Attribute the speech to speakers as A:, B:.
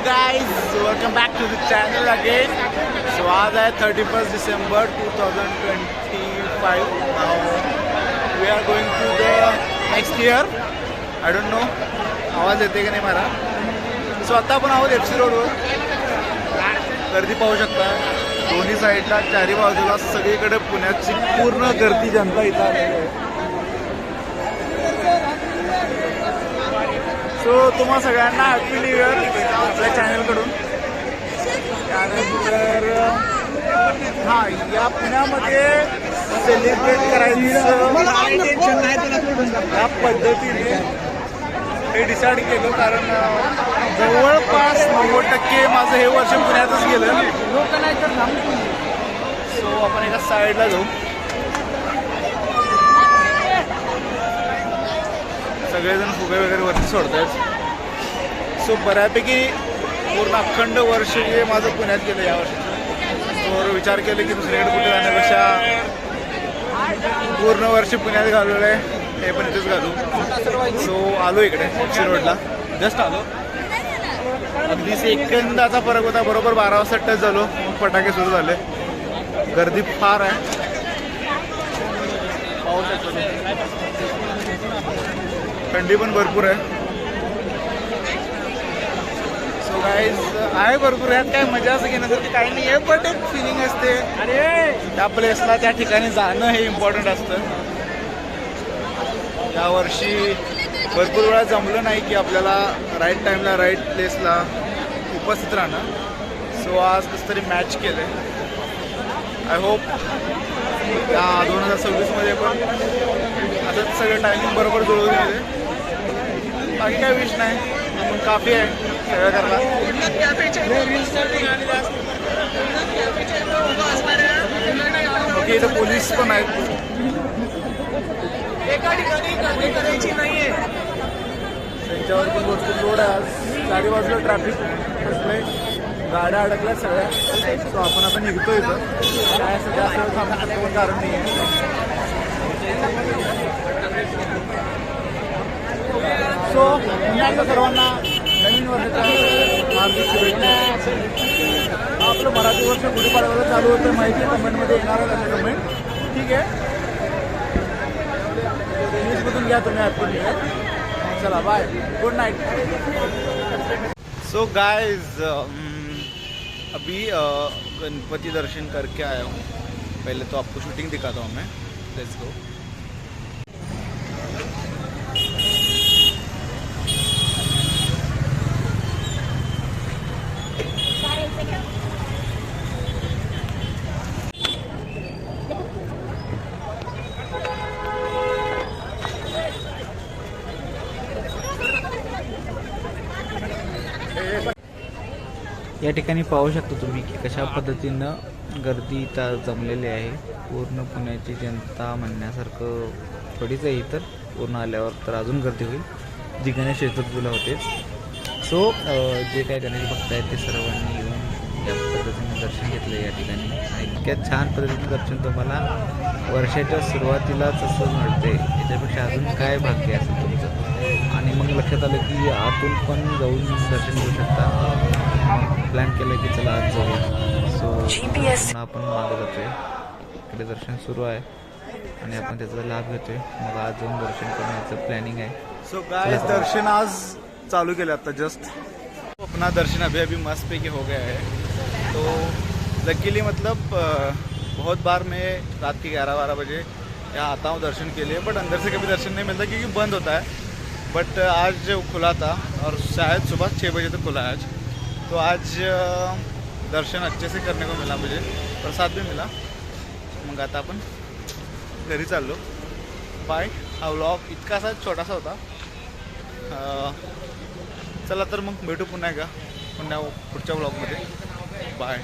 A: guys, welcome back to the channel again. So आज आहे 31st December 2025. Now we are going to the next year. I don't know आवाज येते की नाही मला. सो आता आपण आहोत FC रोडवर. गर्दी पाहू शकता दोन्ही साईडला चारी बाजूला सगळीकडे पुण्याची पूर्ण गर्दी जनता इथं आलेली आहे. सो तुम्हा सगळ्यांना हॅपी न्यू इयर आपल्या चॅनलकडून. त्यानंतर हां, या पुण्यामध्ये सेलिब्रेट करायचं या पद्धतीने हे डिसाईड केलं, कारण जवळपास 90% माझं हे वर्ष पुण्यातच गेलं. सो आपण एका साईडला जाऊ. सगळेजण फुगे वगैरे वरती सोडत आहेत. सो बऱ्यापैकी पूर्ण अखंड वर्ष हे माझं पुण्यात गेलं यावर्षी. सो विचार केले की दुसरीकडे कुठे जाण्यापेक्षा पूर्ण वर्ष पुण्यात घालवलं आहे, हे पण इथेच घालू. सो आलो इकडे FC रोडला, जस्ट आलो. अगदी सेकंदाचा फरक होता. बरोबर 12 वाजता टच झालो, मग फटाके सुरू झाले. गर्दी फार आहे, पाहू शकतो. थंडी पण भरपूर आहे. सो गाईज आहे भरपूर. यात काय मजा असं घेण्यासारखी काही नाही आहे, बट एक फिलिंग असते त्या प्लेसला, त्या ठिकाणी जाणं हे इम्पॉर्टंट असतं. यावर्षी भरपूर वेळा जमलं नाही की आपल्याला राईट टाईमला राईट प्लेसला उपस्थित राहणं. सो आज कसं तरी मॅच केलं आहे. आय होप या 2026मध्ये पण असंच सगळं टायमिंग बरोबर जुळवून येते. बाकी काय विश नाही, पण काफी आहे सगळं करायला. ओके, इथं पोलीस पण आहेत. त्यांच्यावर पण भरपूर लोड आहे. आज चारी बाजूला ट्रॅफिक असलंय, गाड्या अडकल्या सगळ्या. सो आपण आता निघतो इथं. काय असं जास्त थांबण्याचं पण कारण नाही आहे. सो पुन्हा सर्वांना नवीन वर्षाच्या हार्दिक शुभेच्छा. आपलं मराठी वर्ष गुढीपाडव्याला चालू होतं, माहिती कमेंटमध्ये येणार आहे कमेंट. ठीक आहे, इंग्लिशमधून घ्या तुम्ही ॲपमध्ये. चला bye, good night. So guys अभी गणपति दर्शन करके आया हूँ. पहले तो आपको शूटिंग दिखाता हूँ मैं. Let's go. या ठिकाणी पाहू शकता तुम्ही की कशा पद्धतीनं गर्दी इथं जमलेली आहे. पूर्ण पुण्याची जनता म्हणण्यासारखं थोडीच आहे. इतर पूर्ण आल्यावर तर अजून गर्दी होईल, जी गणेश चतुर्थीला होतेच. सो जे काही गणेश भक्त आहेत ते सर्वांनी येऊन या पद्धतीने दर्शन घेतलं या ठिकाणी. आणि इतक्या छान पद्धतीनं दर्शन तुम्हाला वर्षाच्या सुरुवातीलाच असं मिळते, याच्यापेक्षा अजून काय भाग्य असेल तुमचं. आणि मग लक्षात आलं की आतून पण जाऊन दर्शन घेऊ शकता. प्लॅन केलं की चला आज जाऊया. सो आपण मागं जातोय. इकडे दर्शन सुरू आहे आणि आपण त्याचा लाभ घेतोय. मग आज जाऊन दर्शन करण्याचं प्लॅनिंग आहे. सो गाइस दर्शन आज चालू केलं आता जस्ट. अपना दर्शन अभी मस्त पैकी हो गया है. तो लकीली मतलब बहुत बार मैं रात के 11-12 बजे यहाँ आता हूँ दर्शन के लिए, बट अंदर से कभी दर्शन नहीं मिलता क्योंकि बंद होता है. बट आज खुला था और शायद सुबह 6 बजे तक खुला है आज. तो आज दर्शन अच्छे से करने को मिला मुझे, प्रसाद भी मिला. मग आता आपण घरी चाललो. बाय. हा व्लॉग इतकासा छोटासा होता. चला तर मग भेटू पुन्हा पुढच्या व्लॉगमध्ये. बाय.